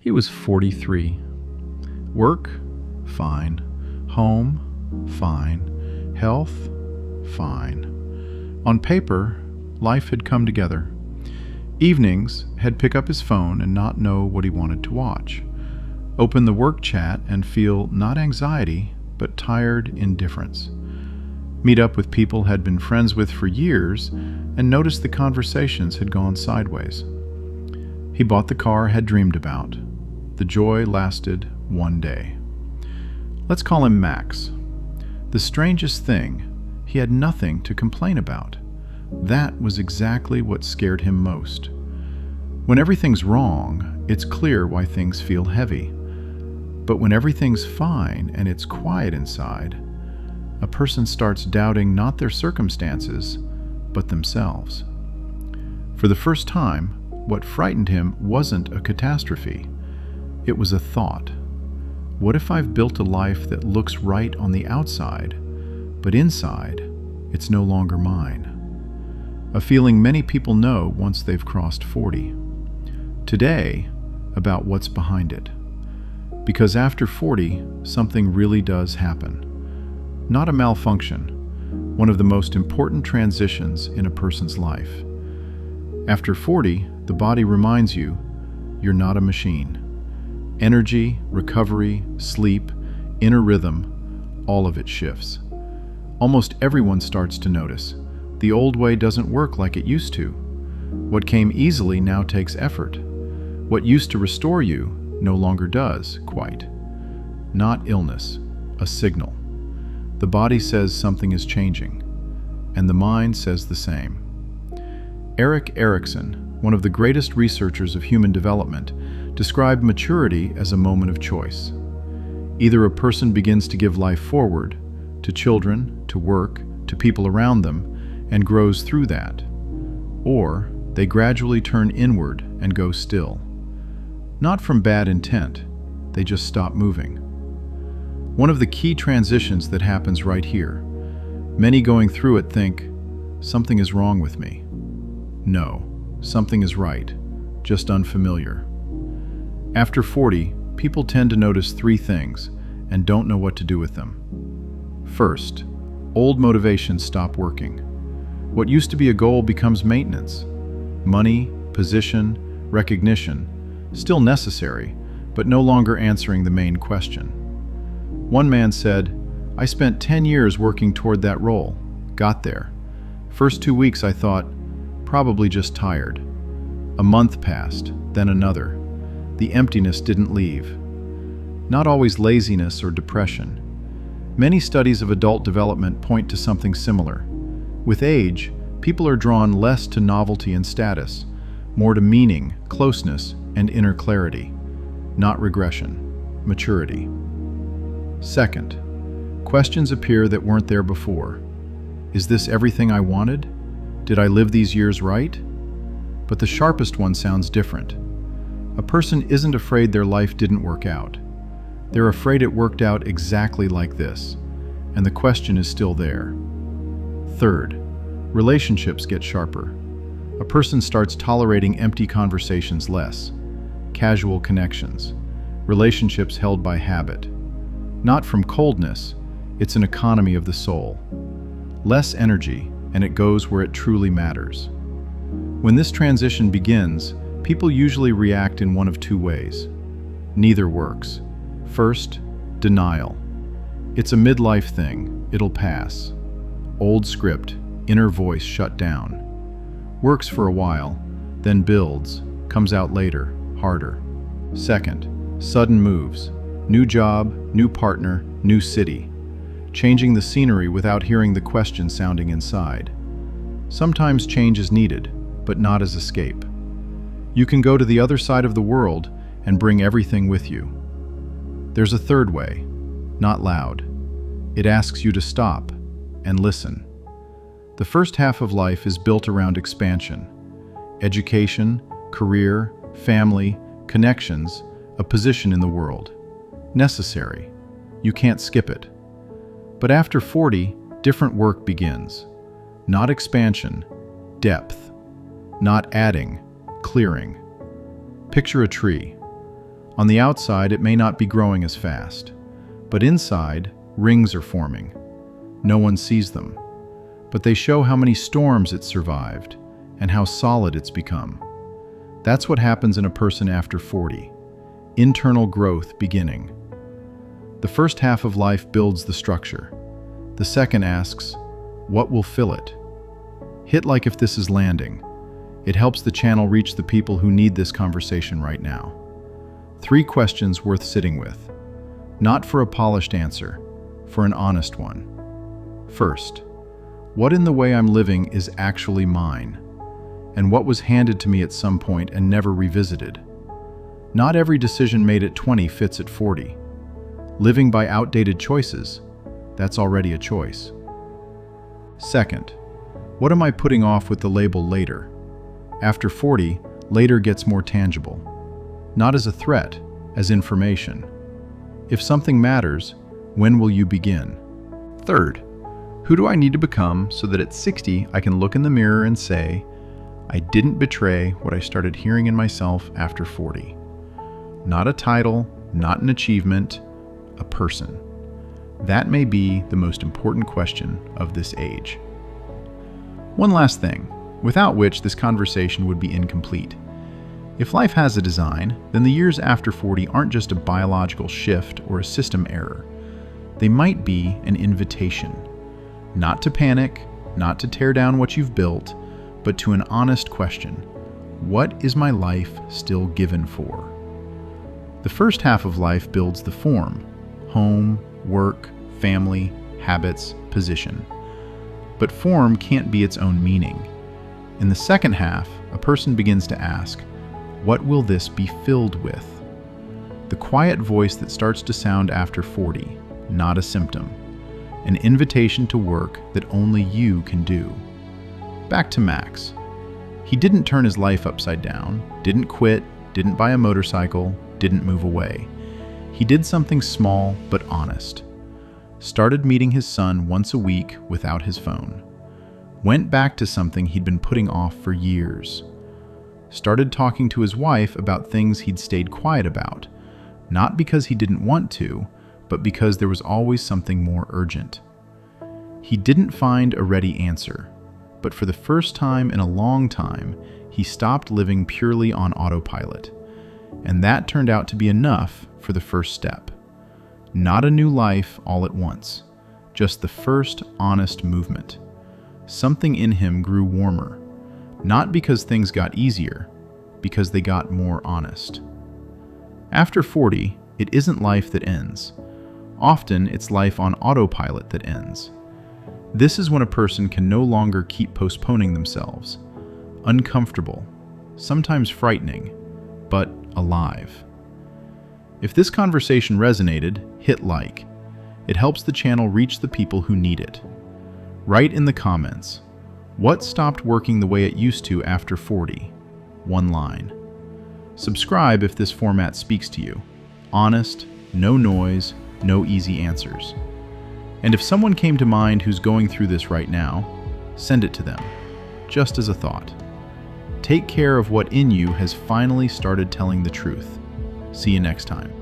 He was 43. Work? Fine. Home? Fine. Health? Fine. On paper, life had come together. Evenings, he'd pick up his phone and not know what he wanted to watch. Open the work chat and feel not anxiety, but tired indifference. Meet up with people had been friends with for years and notice the conversations had gone sideways. He bought the car had dreamed about. The joy lasted one day. Let's call him Max. The strangest thing, he had nothing to complain about. That was exactly what scared him most. When everything's wrong, it's clear why things feel heavy. But when everything's fine and it's quiet inside, a person starts doubting not their circumstances, but themselves. For the first time, what frightened him wasn't a catastrophe. It was a thought. What if I've built a life that looks right on the outside, but inside, it's no longer mine? A feeling many people know once they've crossed 40. Today, about what's behind it. Because after 40, something really does happen. Not a malfunction, one of the most important transitions in a person's life. After 40, the body reminds you, you're not a machine. Energy, recovery, sleep, inner rhythm, all of it shifts. Almost everyone starts to notice. The old way doesn't work like it used to. What came easily now takes effort. What used to restore you no longer does, quite. Not illness, a signal. The body says something is changing, and the mind says the same. Erik Erikson, one of the greatest researchers of human development, described maturity as a moment of choice. Either a person begins to give life forward, to children, to work, to people around them, and grows through that, or they gradually turn inward and go still. Not from bad intent, they just stop moving. One of the key transitions that happens right here. Many going through it think, something is wrong with me. No, something is right, just unfamiliar. After 40, people tend to notice three things and don't know what to do with them. First, old motivations stop working. What used to be a goal becomes maintenance. Money, position, recognition, still necessary, but no longer answering the main question. One man said, I spent 10 years working toward that role, got there. First 2 weeks I thought, probably just tired. A month passed, then another. The emptiness didn't leave. Not always laziness or depression. Many studies of adult development point to something similar. With age, people are drawn less to novelty and status, more to meaning, closeness, and inner clarity. Not regression, maturity. Second, questions appear that weren't there before. Is this everything I wanted? Did I live these years right? But the sharpest one sounds different. A person isn't afraid their life didn't work out. They're afraid it worked out exactly like this, and the question is still there. Third, relationships get sharper. A person starts tolerating empty conversations less, casual connections, relationships held by habit. Not from coldness, it's an economy of the soul. Less energy, and it goes where it truly matters. When this transition begins, people usually react in one of two ways. Neither works. First, denial. It's a midlife thing, it'll pass. Old script, inner voice shut down. Works for a while, then builds, comes out later, harder. Second, sudden moves. New job, new partner, new city. Changing the scenery without hearing the question sounding inside. Sometimes change is needed, but not as escape. You can go to the other side of the world and bring everything with you. There's a third way, not loud. It asks you to stop and listen. The first half of life is built around expansion. Education, career, family, connections, a position in the world. Necessary. You can't skip it. But after 40, different work begins. Not expansion, depth. Not adding, clearing. Picture a tree. On the outside, it may not be growing as fast, but inside, rings are forming. No one sees them, but they show how many storms it's survived and how solid it's become. That's what happens in a person after 40. Internal growth beginning. The first half of life builds the structure. The second asks, what will fill it? Hit like if this is landing. It helps the channel reach the people who need this conversation right now. 3 questions worth sitting with. Not for a polished answer, for an honest one. First, what in the way I'm living is actually mine? And what was handed to me at some point and never revisited? Not every decision made at 20 fits at 40. Living by outdated choices, that's already a choice. Second, what am I putting off with the label later? After 40, later gets more tangible. Not as a threat, as information. If something matters, when will you begin? Third, who do I need to become so that at 60 I can look in the mirror and say, I didn't betray what I started hearing in myself after 40. Not a title, not an achievement, a person. That may be the most important question of this age. One last thing, without which this conversation would be incomplete. If life has a design, then the years after 40 aren't just a biological shift or a system error. They might be an invitation. Not to panic, not to tear down what you've built, but to an honest question. What is my life still given for? The first half of life builds the form: home, work, family, habits, position. But form can't be its own meaning. In the second half, a person begins to ask, what will this be filled with? The quiet voice that starts to sound after 40, not a symptom. An invitation to work that only you can do. Back to Max. He didn't turn his life upside down, didn't quit, didn't buy a motorcycle, didn't move away. He did something small but honest. Started meeting his son once a week without his phone. Went back to something he'd been putting off for years. Started talking to his wife about things he'd stayed quiet about, not because he didn't want to, but because there was always something more urgent. He didn't find a ready answer, but for the first time in a long time, he stopped living purely on autopilot. And that turned out to be enough for the first step. Not a new life all at once, just the first honest movement. Something in him grew warmer, not because things got easier, because they got more honest. After 40, it isn't life that ends. Often, it's life on autopilot that ends. This is when a person can no longer keep postponing themselves. Uncomfortable, sometimes frightening, but alive. If this conversation resonated, hit like. It helps the channel reach the people who need it. Write in the comments, what stopped working the way it used to after 40? One line. Subscribe if this format speaks to you. Honest, no noise, no easy answers. And if someone came to mind who's going through this right now, send it to them, just as a thought. Take care of what in you has finally started telling the truth. See you next time.